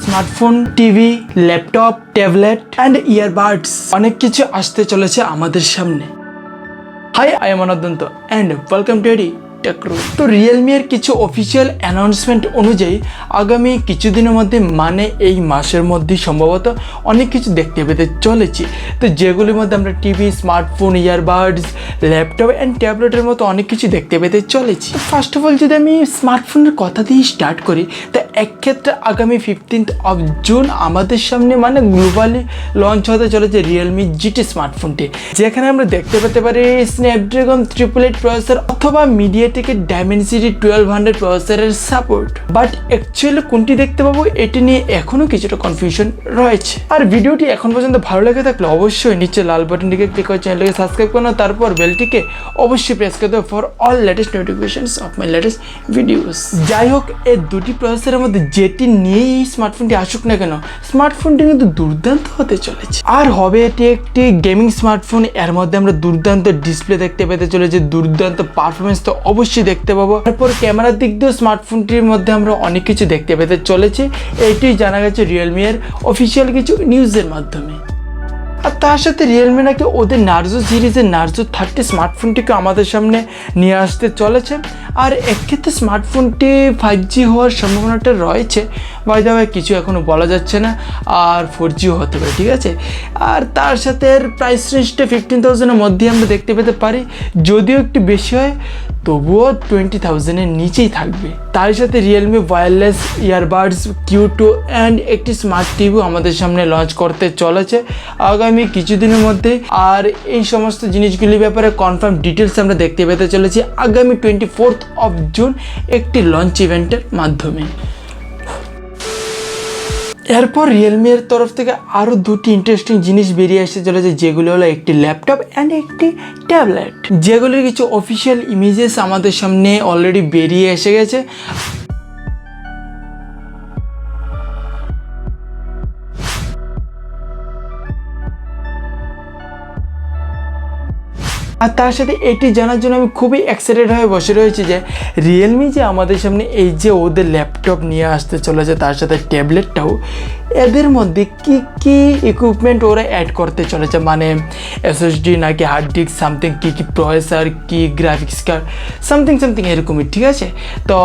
Smartphone, TV, laptop, tablet and earbuds অনেক কিছু আসতে চলেছে আমাদের সামনে। Hi, I am Anant and welcome to TechRoom। তো রিয়েলমি এর কিছু অফিসিয়াল অ্যানাউন্সমেন্ট অনুযায়ী আগামী কিছুদিনের মধ্যে মানে এই মাসের মধ্যে সম্ভবত অনেক কিছু দেখতে পেতে চলেছি। তো যেগুলির মধ্যে আমরা TV, smartphone, earbuds, laptop and ট্যাবলেটের মতো অনেক কিছু দেখতে পেতে চলেছি। ফার্স্ট অফ অল যদি আমি স্মার্টফোনের কথা দিয়ে স্টার্ট করি, তো একক্ষেত্রে আগামী 15th of June আমাদের সামনে মানে গ্লোবালি লঞ্চ হতে চলেছে রিয়েলমি GT স্মার্টফোনটি, যেখানে আমরা দেখতে পেতে পারি স্ন্যাপড্রাগন 888 প্রসেসর অথবা মিডিয়াটেকের ডাইমেনসিটি 1200 প্রসেসরের সাপোর্ট। বাট অ্যাকচুয়ালি কোনটি দেখতে পাবো এটি নিয়ে এখনও কিছুটা কনফিউশন রয়েছে। আর ভিডিওটি এখন পর্যন্ত ভালো লেগে থাকলে অবশ্যই নিচে লাল বাটনটিকে ক্লিক করে চ্যানেলটিকে সাবস্ক্রাইব করুন, তারপর বেলটিকে অবশ্যই প্রেস করে দেবো for all latest notifications of my latest videos. যাই হোক, এই দুটি প্রসেসরের মধ্যে যেটি নিয়েই এই স্মার্টফোনটি আসুক না কেন, স্মার্টফোনটি কিন্তু দুর্দান্ত হতে চলেছে। আর হবে এটি একটি গেমিং স্মার্টফোন, এর মধ্যে আমরা দুর্দান্ত ডিসপ্লে দেখতে পেতে চলেছে, দুর্দান্ত পারফরমেন্স তো অবশ্যই দেখতে পাবো। তারপর ক্যামেরার দিক দিয়েও স্মার্টফোনটির মধ্যে আমরা অনেক কিছু দেখতে পেতে চলেছি, এটি জানা গেছে রিয়েলমি এর অফিসিয়াল কিছু নিউজের মাধ্যমে। আর তার সাথে রিয়েলমি নাকি ওদের নার্জো সিরিজের নার্জো 30 স্মার্টফোনটিকে আমাদের সামনে নিয়ে আসতে চলেছে। আর এক্ষেত্রে স্মার্টফোনটি 5G হওয়ার সম্ভাবনাটা রয়েছে, বাই দ্য ওয়ে কিছু এখনও বলা যাচ্ছে না, আর 4Gও হতে পারে, ঠিক আছে। আর তার সাথে এর প্রাইস রেঞ্জটা 15,000-এর মধ্যে আমরা দেখতে পেতে পারি, যদিও একটু বেশি হয় তবুও 20,000-এর নিচেই থাকবে। তার সাথে Realme wireless earbuds Q2 and একটি স্মার্ট টিভিও আমাদের সামনে লঞ্চ করতে চলেছে আগামী কিছুদিনের মধ্যে। আর এই সমস্ত জিনিসগুলির ব্যাপারে কনফার্ম ডিটেলস আমরা দেখতে পেতে চলেছি আগামী 24th of June একটি লঞ্চ ইভেন্টের মাধ্যমে। এরপর রিয়েলমি এর তরফ থেকে আরও দুটি ইন্টারেস্টিং জিনিস বেরিয়ে আসতে চলেছে, যেগুলো হলো একটি ল্যাপটপ অ্যান্ড একটি ট্যাবলেট, যেগুলির কিছু অফিসিয়াল ইমেজেস আমাদের সামনে অলরেডি বেরিয়ে এসে গেছে। আর তার সাথে এটি জানার জন্য আমি খুবই এক্সাইটেড হয়ে বসে রয়েছি যে রিয়েলমি যে আমাদের সামনে এই যে ওদের ল্যাপটপ নিয়ে আসতে চলেছে, তার সাথে ট্যাবলেটটাও, এদের মধ্যে কি কি ইকুইপমেন্ট ওরা অ্যাড করতে চলেছে, মানে SSD নাকি হার্ড ডিস্ক সামথিং, কী কী প্রসেসর, কী গ্রাফিক্স কার্ড, সামথিং এরকমই, ঠিক আছে। তো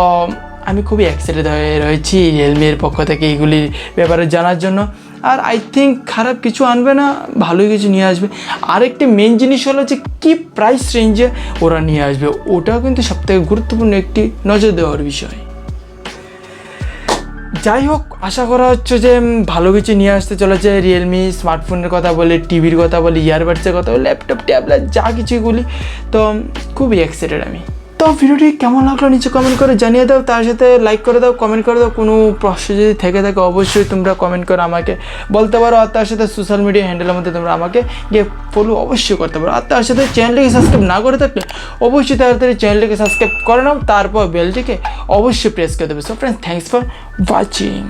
আমি খুবই এক্সাইটেড হয়ে রয়েছি রিয়েলমির পক্ষ থেকে এইগুলির ব্যাপারে জানার জন্য। আর আই থিঙ্ক খারাপ কিছু আনবে না, ভালোই কিছু নিয়ে আসবে। আরেকটি মেন জিনিস হলো যে কী প্রাইস রেঞ্জে ওরা নিয়ে আসবে, ওটাও কিন্তু সবথেকে গুরুত্বপূর্ণ একটি নজর দেওয়ার বিষয়। যাই হোক, আশা করা হচ্ছে যে ভালো কিছু নিয়ে আসতে চলেছে রিয়েলমি। স্মার্টফোনের কথা বলি, টিভির কথা বলি, ইয়ারবাডসের কথা বলি, ল্যাপটপ, ট্যাবলেট, যা কিছুগুলি, তো খুবই এক্সাইটেড আমি। তো ভিডিওটি কেমন লাগলো নিচে কমেন্ট করে জানিয়ে দাও, তার সাথে লাইক করে দাও, কমেন্ট করে দাও। কোনো প্রশ্ন যদি থেকে থাকে অবশ্যই তোমরা কমেন্ট করে আমাকে বলতে পারো। আর তার সাথে সোশ্যাল মিডিয়া হ্যান্ডেলের মধ্যে তোমরা আমাকে গিয়ে ফলো অবশ্যই করতে পারো। আর তার সাথে চ্যানেলটিকে সাবস্ক্রাইব না করে থাকলে অবশ্যই তাড়াতাড়ি চ্যানেলটিকে সাবস্ক্রাইব করে নাও, তারপর বেলটিকে অবশ্যই প্রেস করে দেবে। So friends, thanks for watching.